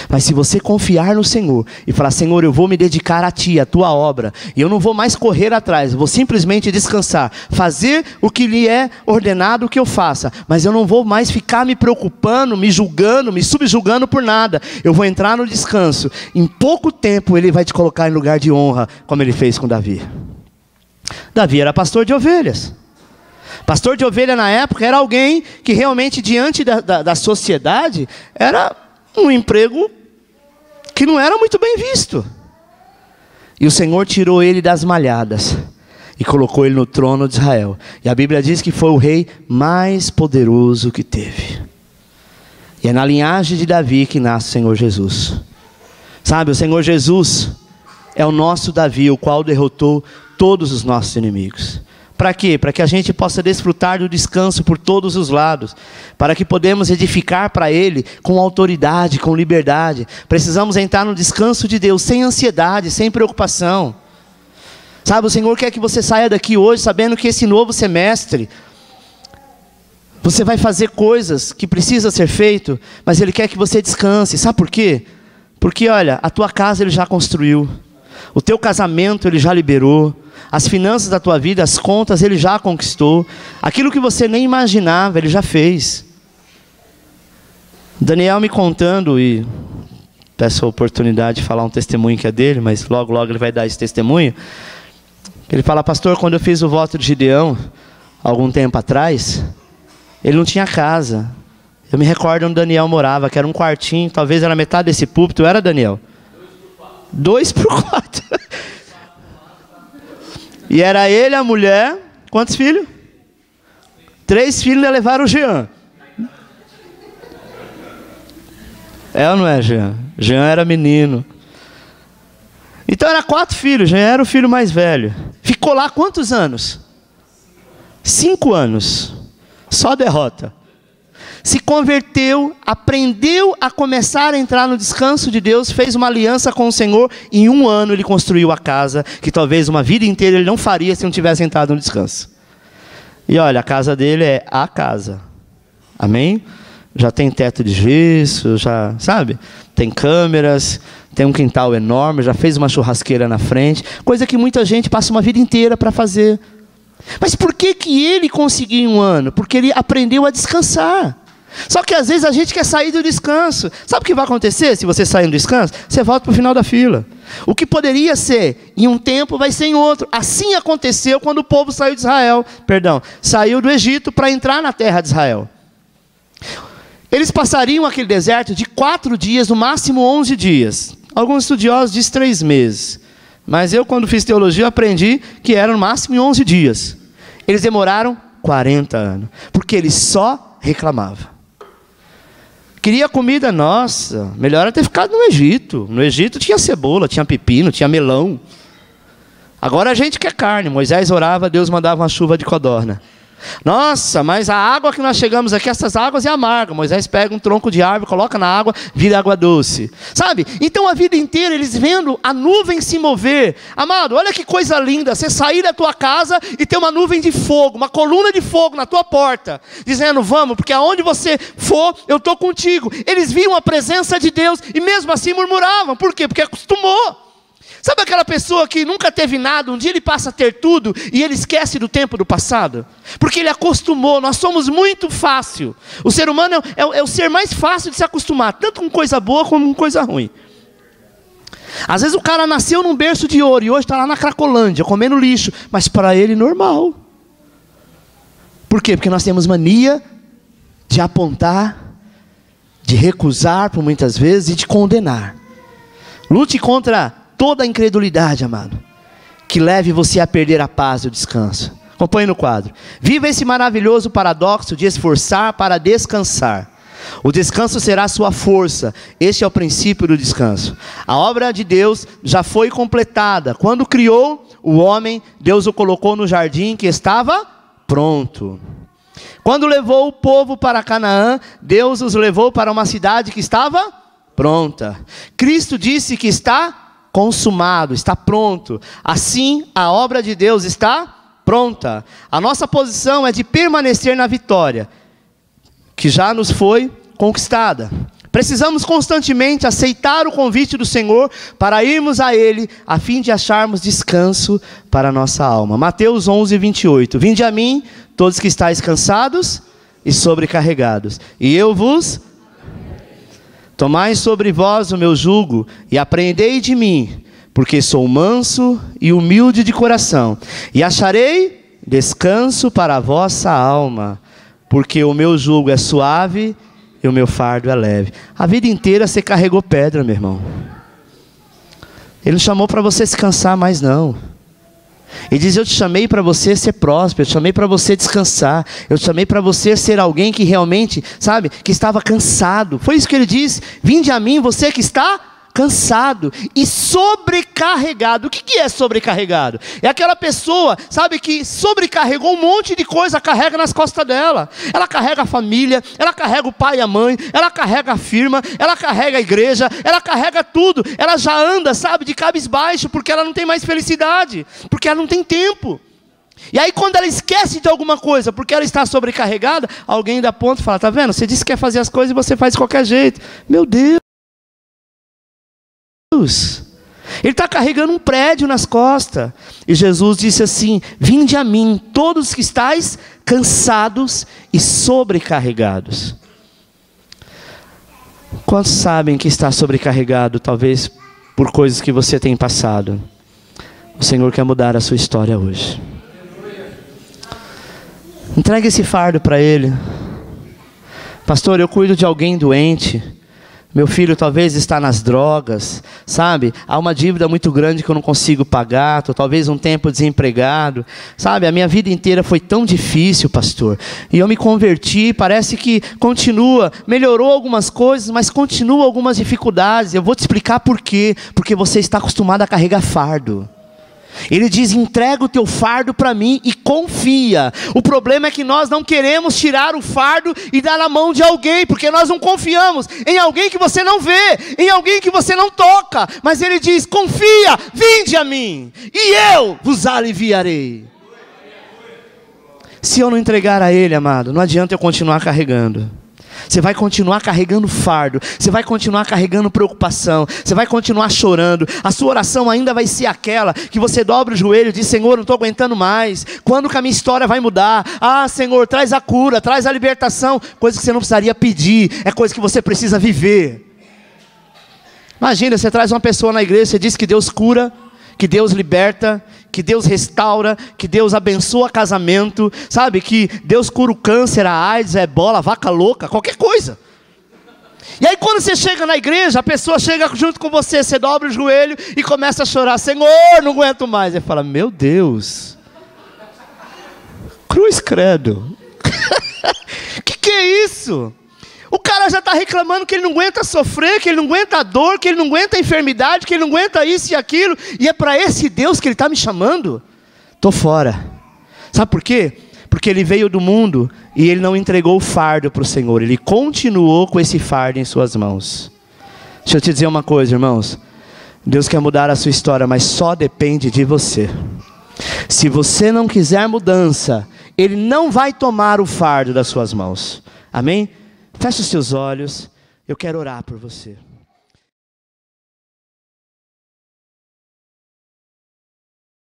Mas se você confiar no Senhor e falar, Senhor, eu vou me dedicar a Ti, a Tua obra, e eu não vou mais correr atrás, eu vou simplesmente descansar, fazer o que lhe é ordenado que eu faça, mas eu não vou mais ficar me preocupando, me julgando, me subjugando por nada. Eu vou entrar no descanso. Em pouco tempo Ele vai te colocar em lugar de honra, como Ele fez com Davi. Davi era pastor de ovelhas. Pastor de ovelha na época era alguém que realmente diante da sociedade era um emprego que não era muito bem visto. E o Senhor tirou ele das malhadas e colocou ele no trono de Israel. E a Bíblia diz que foi o rei mais poderoso que teve. E é na linhagem de Davi que nasce o Senhor Jesus. Sabe, o Senhor Jesus é o nosso Davi, o qual derrotou todos os nossos inimigos. Para quê? Para que a gente possa desfrutar do descanso por todos os lados. Para que podemos edificar para Ele com autoridade, com liberdade. Precisamos entrar no descanso de Deus sem ansiedade, sem preocupação. Sabe, o Senhor quer que você saia daqui hoje sabendo que esse novo semestre você vai fazer coisas que precisam ser feito, mas Ele quer que você descanse. Sabe por quê? Porque olha, a tua casa Ele já construiu. O teu casamento Ele já liberou. As finanças da tua vida, as contas Ele já conquistou. Aquilo que você nem imaginava Ele já fez. Daniel me contando, e peço a oportunidade de falar um testemunho que é dele, mas logo ele vai dar esse testemunho. Ele fala: pastor, quando eu fiz o voto de Gideão, algum tempo atrás, ele não tinha casa. Eu me recordo onde Daniel morava, que era um quartinho, talvez era metade desse púlpito, era, Daniel? 2x4. E era ele, a mulher, quantos filhos? 3 filhos levaram o Jean. É ou não é, Jean? Jean era menino. Então era 4 filhos, Jean era o filho mais velho. Ficou lá quantos anos? 5 anos. Só derrota. Se converteu, aprendeu a começar a entrar no descanso de Deus, fez uma aliança com o Senhor, e em 1 ano ele construiu a casa, que talvez uma vida inteira ele não faria se não tivesse entrado no descanso. E olha, a casa dele é a casa. Amém? Já tem teto de gesso, já, sabe? Tem câmeras, tem um quintal enorme, já fez uma churrasqueira na frente, coisa que muita gente passa uma vida inteira para fazer. Mas por que ele conseguiu em 1 ano? Porque ele aprendeu a descansar. Só que às vezes a gente quer sair do descanso. Sabe o que vai acontecer se você sair do descanso? Você volta para o final da fila. O que poderia ser em um tempo vai ser em outro. Assim aconteceu quando o povo saiu de Israel. Saiu do Egito para entrar na terra de Israel. Eles passariam aquele deserto de 4 dias, no máximo 11 dias. Alguns estudiosos dizem 3 meses. Mas eu, quando fiz teologia, aprendi que era no máximo em 11 dias. Eles demoraram 40 anos. Porque eles só reclamavam. Queria comida, nossa, melhor era ter ficado no Egito. No Egito tinha cebola, tinha pepino, tinha melão. Agora a gente quer carne. Moisés orava, Deus mandava uma chuva de codorna. Nossa, mas a água que nós chegamos aqui, essas águas é amarga. Moisés pega um tronco de árvore, coloca na água, vira água doce. Sabe? Então a vida inteira eles vendo a nuvem se mover. Amado, olha que coisa linda, você sair da tua casa e ter uma nuvem de fogo, uma coluna de fogo na tua porta, dizendo: vamos, porque aonde você for, eu estou contigo. Eles viam a presença de Deus e mesmo assim murmuravam. Por quê? Porque acostumou. Sabe aquela pessoa que nunca teve nada, um dia ele passa a ter tudo e ele esquece do tempo do passado? Porque ele acostumou. Nós somos muito fácil. O ser humano é o ser mais fácil de se acostumar, tanto com coisa boa como com coisa ruim. Às vezes o cara nasceu num berço de ouro e hoje está lá na Cracolândia, comendo lixo, mas para ele normal. Por quê? Porque nós temos mania de apontar, de recusar por muitas vezes e de condenar. Lute contra toda a incredulidade, amado, que leve você a perder a paz e o descanso. Acompanhe no quadro. Viva esse maravilhoso paradoxo de esforçar para descansar. O descanso será sua força. Este é o princípio do descanso. A obra de Deus já foi completada. Quando criou o homem, Deus o colocou no jardim que estava pronto. Quando levou o povo para Canaã, Deus os levou para uma cidade que estava pronta. Cristo disse que está consumado, está pronto. Assim, a obra de Deus está pronta. A nossa posição é de permanecer na vitória, que já nos foi conquistada. Precisamos constantemente aceitar o convite do Senhor para irmos a Ele, a fim de acharmos descanso para a nossa alma. Mateus 11, 28. Vinde a mim, todos que estáis cansados e sobrecarregados, e eu vos... Tomai sobre vós o meu jugo e aprendei de mim, porque sou manso e humilde de coração, e acharei descanso para a vossa alma, porque o meu jugo é suave e o meu fardo é leve. A vida inteira você carregou pedra, meu irmão. Ele não chamou para você se cansar mais não. E diz: eu te chamei para você ser próspero, eu te chamei para você descansar, eu te chamei para você ser alguém que realmente, sabe, que estava cansado. Foi isso que ele diz: vinde a mim, você que está cansado e sobrecarregado. O que é sobrecarregado? É aquela pessoa, sabe, que sobrecarregou um monte de coisa, carrega nas costas dela. Ela carrega a família, ela carrega o pai e a mãe, ela carrega a firma, ela carrega a igreja, ela carrega tudo. Ela já anda, sabe, de cabisbaixo, porque ela não tem mais felicidade, porque ela não tem tempo. E aí quando ela esquece de alguma coisa, porque ela está sobrecarregada, alguém dá ponto e fala: tá vendo, você disse que quer fazer as coisas e você faz de qualquer jeito. Meu Deus! Ele está carregando um prédio nas costas. E Jesus disse assim: vinde a mim, todos que estáis cansados e sobrecarregados. Quantos sabem que está sobrecarregado, talvez por coisas que você tem passado? O Senhor quer mudar a sua história hoje. Entregue esse fardo para Ele. Pastor, eu cuido de alguém doente. Meu filho talvez está nas drogas, sabe? Há uma dívida muito grande que eu não consigo pagar. Estou talvez um tempo desempregado, sabe? A minha vida inteira foi tão difícil, pastor. E eu me converti, parece que continua, melhorou algumas coisas, mas continua algumas dificuldades. Eu vou te explicar por quê. Porque você está acostumado a carregar fardo. Ele diz: entrega o teu fardo para mim e confia. O problema é que nós não queremos tirar o fardo e dar na mão de alguém, porque nós não confiamos em alguém que você não vê, em alguém que você não toca. Mas ele diz: confia, vinde a mim e eu vos aliviarei. Se eu não entregar a Ele, amado, não adianta eu continuar carregando. Você vai continuar carregando fardo, você vai continuar carregando preocupação, você vai continuar chorando. A sua oração ainda vai ser aquela que você dobra o joelho e diz: Senhor, não estou aguentando mais. Quando que a minha história vai mudar? Ah, Senhor, traz a cura, traz a libertação. Coisa que você não precisaria pedir, é coisa que você precisa viver. Imagina, você traz uma pessoa na igreja, você diz que Deus cura, que Deus liberta, que Deus restaura, que Deus abençoa casamento, sabe, que Deus cura o câncer, a AIDS, a ebola, a vaca louca, qualquer coisa. E aí quando você chega na igreja, a pessoa chega junto com você, você dobra o joelho e começa a chorar: Senhor, não aguento mais. Ele fala: meu Deus, cruz credo. Que é isso? O cara já está reclamando que ele não aguenta sofrer, que ele não aguenta a dor, que ele não aguenta a enfermidade, que ele não aguenta isso e aquilo. E é para esse Deus que Ele está me chamando? Estou fora. Sabe por quê? Porque ele veio do mundo e ele não entregou o fardo para o Senhor. Ele continuou com esse fardo em suas mãos. Deixa eu te dizer uma coisa, irmãos. Deus quer mudar a sua história, mas só depende de você. Se você não quiser mudança, Ele não vai tomar o fardo das suas mãos. Amém? Feche os seus olhos, eu quero orar por você.